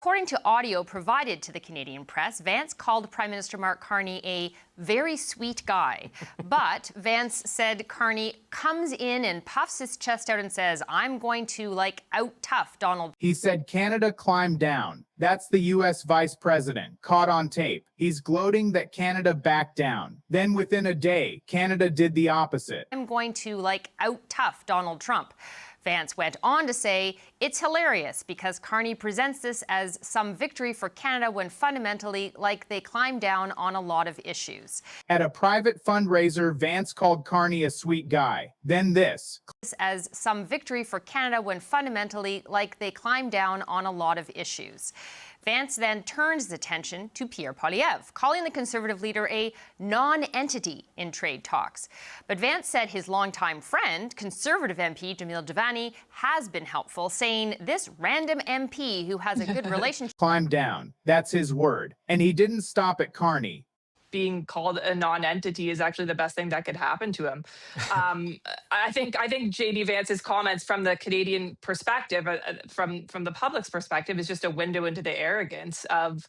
According to audio provided to the Canadian press, Vance called Prime Minister Mark Carney a very sweet guy. But Vance said Carney comes in and puffs his chest out and says, I'm going to, out-tough Donald. He said Canada climbed down. That's the U.S. Vice President, caught on tape. He's gloating that Canada backed down. Then within a day, Canada did the opposite. I'm going to, out-tough Donald Trump. Vance went on to say, it's hilarious because Carney presents this as some victory for Canada when fundamentally, they climbed down on a lot of issues. At a private fundraiser, Vance called Carney a sweet guy. Then this. As some victory for Canada when fundamentally, they climbed down on a lot of issues. Vance then turns his attention to Pierre Poilievre, calling the Conservative leader a non-entity in trade talks. But Vance said his longtime friend, Conservative MP Jamil Javani, has been helpful, saying this random MP who has a good relationship climbed down. That's his word. And he didn't stop at Carney. Being called a non-entity is actually the best thing that could happen to him. I think JD Vance's comments from the Canadian perspective, from the public's perspective, is just a window into the arrogance of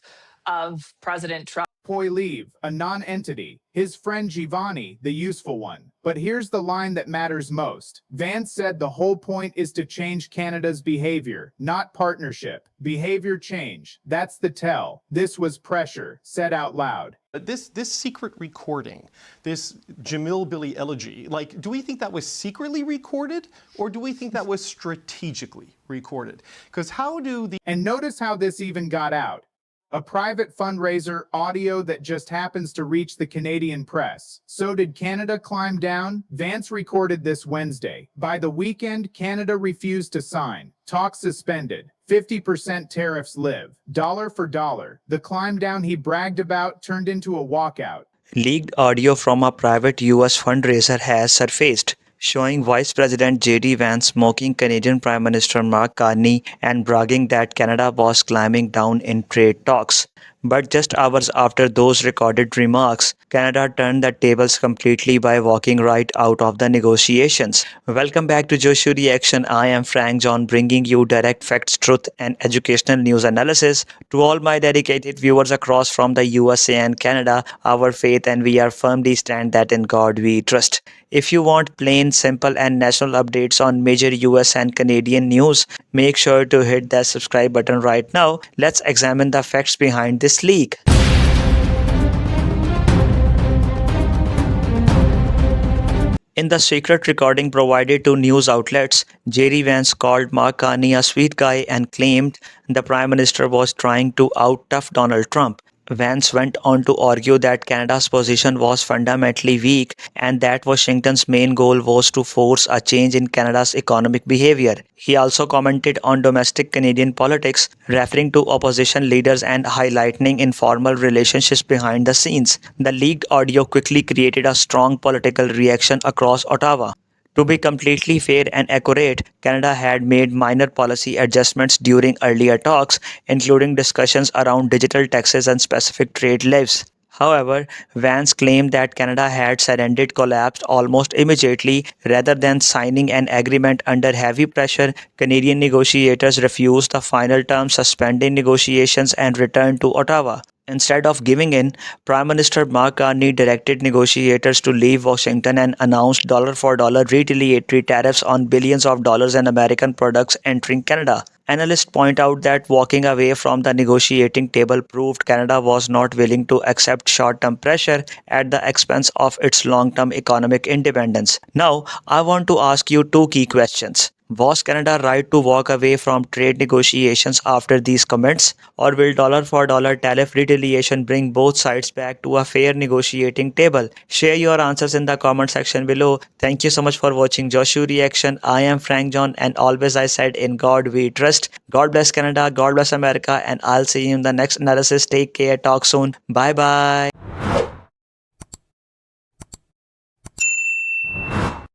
President Trump. Poilievre, a non-entity. His friend Giovanni, the useful one. But here's the line that matters most. Vance said the whole point is to change Canada's behavior, not partnership. Behavior change. That's the tell. This was pressure, said out loud. This secret recording, this Jamil Billy elegy, do we think that was secretly recorded or do we think that was strategically recorded? Because how do the... And notice how this even got out. A private fundraiser audio that just happens to reach the Canadian press. So did Canada climb down? Vance recorded this Wednesday. By the weekend, Canada refused to sign. Talks suspended. 50% tariffs live. Dollar for dollar. The climb down he bragged about turned into a walkout. Leaked audio from a private US fundraiser has surfaced, showing Vice President J.D. Vance mocking Canadian Prime Minister Mark Carney and bragging that Canada was climbing down in trade talks. But just hours after those recorded remarks, Canada turned the tables completely by walking right out of the negotiations. Welcome back to Joshu Reaction. I am Frank John, bringing you direct facts, truth and educational news analysis to all my dedicated viewers across from the USA and Canada. Our faith and we are firmly stand that in God we trust. If you want plain, simple and national updates on major US and Canadian news, make sure to hit that subscribe button right now. Let's examine the facts behind this leak. In the secret recording provided to news outlets, J.D. Vance called Mark Carney a sweet guy and claimed the Prime Minister was trying to out-tough Donald Trump. Vance went on to argue that Canada's position was fundamentally weak and that Washington's main goal was to force a change in Canada's economic behavior. He also commented on domestic Canadian politics, referring to opposition leaders and highlighting informal relationships behind the scenes. The leaked audio quickly created a strong political reaction across Ottawa. To be completely fair and accurate, Canada had made minor policy adjustments during earlier talks, including discussions around digital taxes and specific trade levies. However, Vance claimed that Canada had surrendered collapsed almost immediately rather than signing an agreement under heavy pressure. Canadian negotiators refused the final terms, suspending negotiations and returned to Ottawa. Instead of giving in, Prime Minister Mark Carney directed negotiators to leave Washington and announced dollar-for-dollar retaliatory tariffs on billions of dollars in American products entering Canada. Analysts point out that walking away from the negotiating table proved Canada was not willing to accept short-term pressure at the expense of its long-term economic independence. Now, I want to ask you two key questions. Was Canada right to walk away from trade negotiations after these comments? Or will dollar-for-dollar tariff retaliation bring both sides back to a fair negotiating table? Share your answers in the comment section below. Thank you so much for watching Joshu Reaction. I am Frank John and always I said in God we trust. God bless Canada, God bless America and I'll see you in the next analysis. Take care, talk soon. Bye bye.